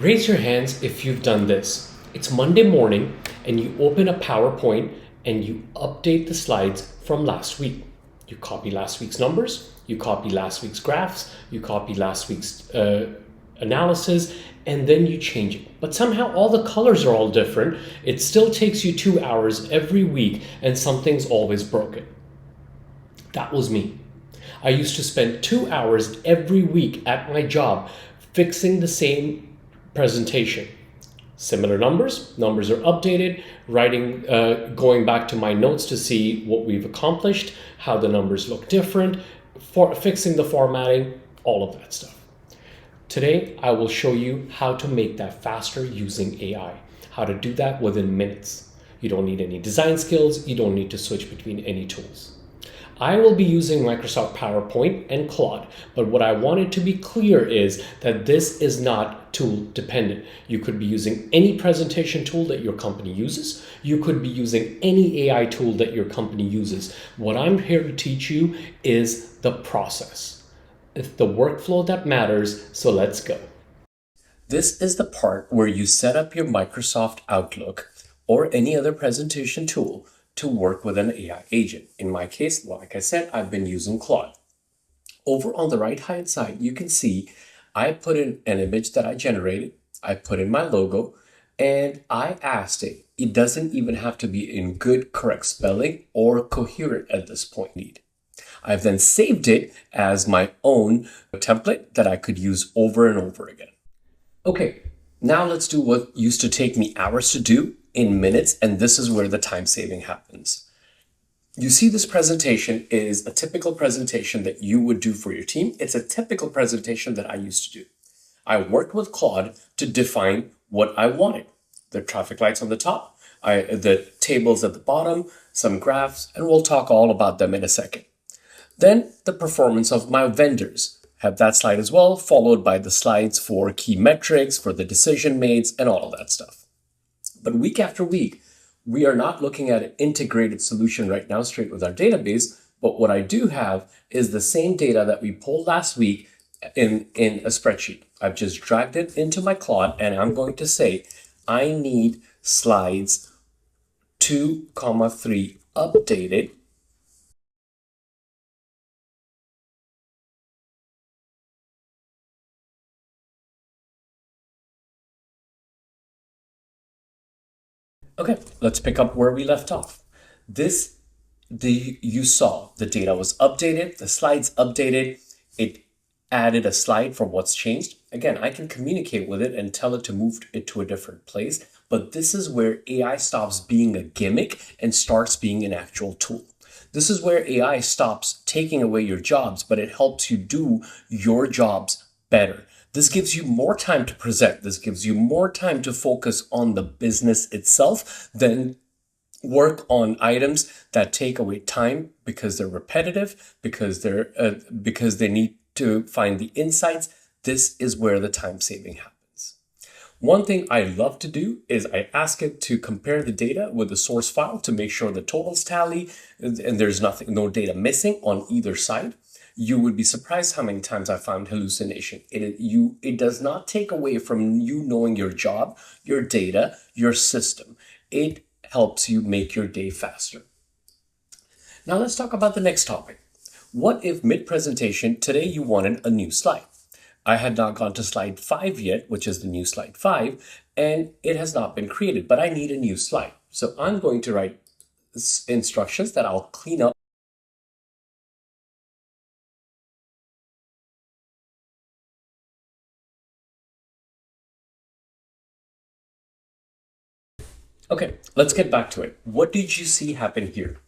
Raise your hands if you've done this. It's Monday morning and you open a PowerPoint and you update the slides from last week. You copy last week's numbers, you copy last week's graphs, you copy last week's analysis, and then you change it. But somehow all the colors are all different. It still takes you 2 hours every week and something's always broken. That was me. I used to spend 2 hours every week at my job fixing the same presentation. Similar numbers are updated, going back to my notes to see what we've accomplished, how the numbers look different, fixing the formatting, all of that stuff. Today, I will show you how to make that faster using AI, how to do that within minutes. You don't need any design skills, you don't need to switch between any tools. I will be using Microsoft PowerPoint and Claude, but what I wanted to be clear is that this is not tool dependent. You could be using any presentation tool that your company uses. You could be using any AI tool that your company uses. What I'm here to teach you is the process. It's the workflow that matters, so let's go. This is the part where you set up your Microsoft Outlook or any other presentation tool to work with an AI agent. In my case, like I said, I've been using Claude. Over on the right-hand side, you can see I put in an image that I generated, I put in my logo, and I asked it. It doesn't even have to be in good, correct spelling or coherent at this point. I've then saved it as my own template that I could use over and over again. Okay, now let's do what used to take me hours to do in minutes, and this is where the time saving happens. You see, this presentation is a typical presentation that you would do for your team. It's a typical presentation that I used to do. I worked with Claude to define what I wanted. The traffic lights on the top, the tables at the bottom, some graphs, and we'll talk all about them in a second. Then the performance of my vendors. Have that slide as well, followed by the slides for key metrics, for the decision mades, and all of that stuff. But week after week, we are not looking at an integrated solution right now straight with our database. But what I do have is the same data that we pulled last week in a spreadsheet. I've just dragged it into my Claude, and I'm going to say, I need slides 2, 3 updated. Okay, let's pick up where we left off. You saw the data was updated, the slides updated, it added a slide for what's changed. Again, I can communicate with it and tell it to move it to a different place, but this is where AI stops being a gimmick and starts being an actual tool. This is where AI stops taking away your jobs, but it helps you do your jobs better. This gives you more time to present. This gives you more time to focus on the business itself than work on items that take away time because they're repetitive, because they need to find the insights. This is where the time saving happens. One thing I love to do is I ask it to compare the data with the source file to make sure the totals tally and there's no data missing on either side. You would be surprised how many times I found hallucination. It does not take away from you knowing your job, your data, your system. It helps you make your day faster. Now let's talk about the next topic. What if mid-presentation today you wanted a new slide? I had not gone to slide 5 yet, which is the new slide 5, and it has not been created, but I need a new slide. So I'm going to write instructions that I'll clean up. Okay, let's get back to it. What did you see happen here?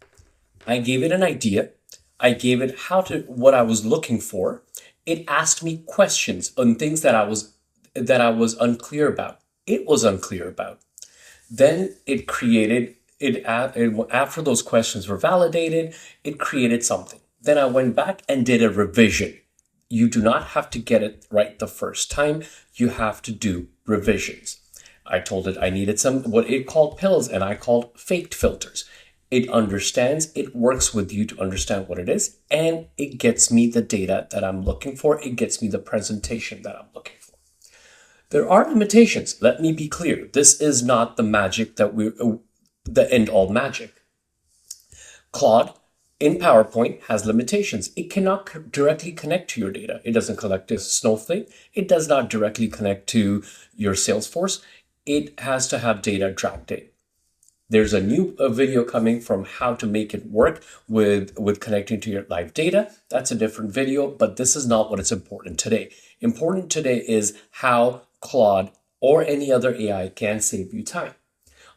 I gave it an idea. I gave it what I was looking for. It asked me questions on things that I was unclear about. It was unclear about. Then it created it. After those questions were validated, it created something. Then I went back and did a revision. You do not have to get it right the first time. You have to do revisions. I told it I needed what it called pills and I called faked filters. It understands, it works with you to understand what it is, and it gets me the data that I'm looking for. It gets me the presentation that I'm looking for. There are limitations. Let me be clear. This is not the magic that the end all magic. Claude in PowerPoint has limitations. It cannot directly connect to your data. It doesn't connect to Snowflake. It does not directly connect to your Salesforce. It has to have data dragged in. There's a new video coming from how to make it work with connecting to your live data. That's a different video, but this is not what is important today. Important today is how Claude or any other AI can save you time.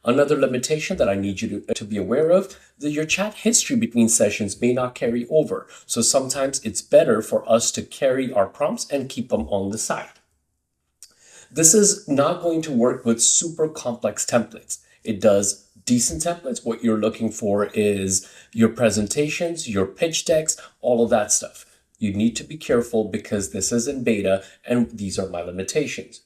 Another limitation that I need you to be aware of, that your chat history between sessions may not carry over. So sometimes it's better for us to carry our prompts and keep them on the side. This is not going to work with super complex templates. It does decent templates. What you're looking for is your presentations, your pitch decks, all of that stuff. You need to be careful because this is in beta and these are my limitations.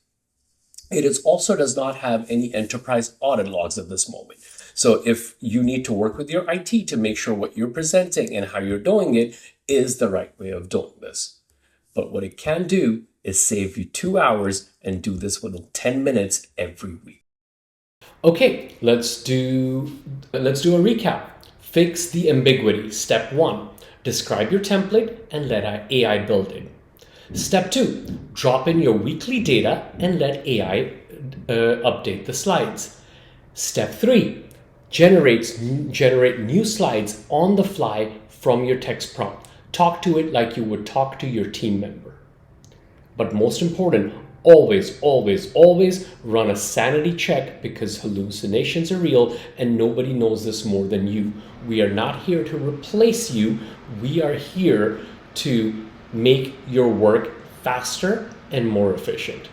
It also does not have any enterprise audit logs at this moment. So if you need to work with your IT to make sure what you're presenting and how you're doing it is the right way of doing this. But what it can do is save you 2 hours and do this within 10 minutes every week. Okay, let's do a recap. Fix the ambiguity. Step 1, describe your template and let AI build it. Step 2, drop in your weekly data and let AI update the slides. Step 3, generate new slides on the fly from your text prompt. Talk to it like you would talk to your team member. But most important, always, always, always run a sanity check because hallucinations are real and nobody knows this more than you. We are not here to replace you. We are here to make your work faster and more efficient.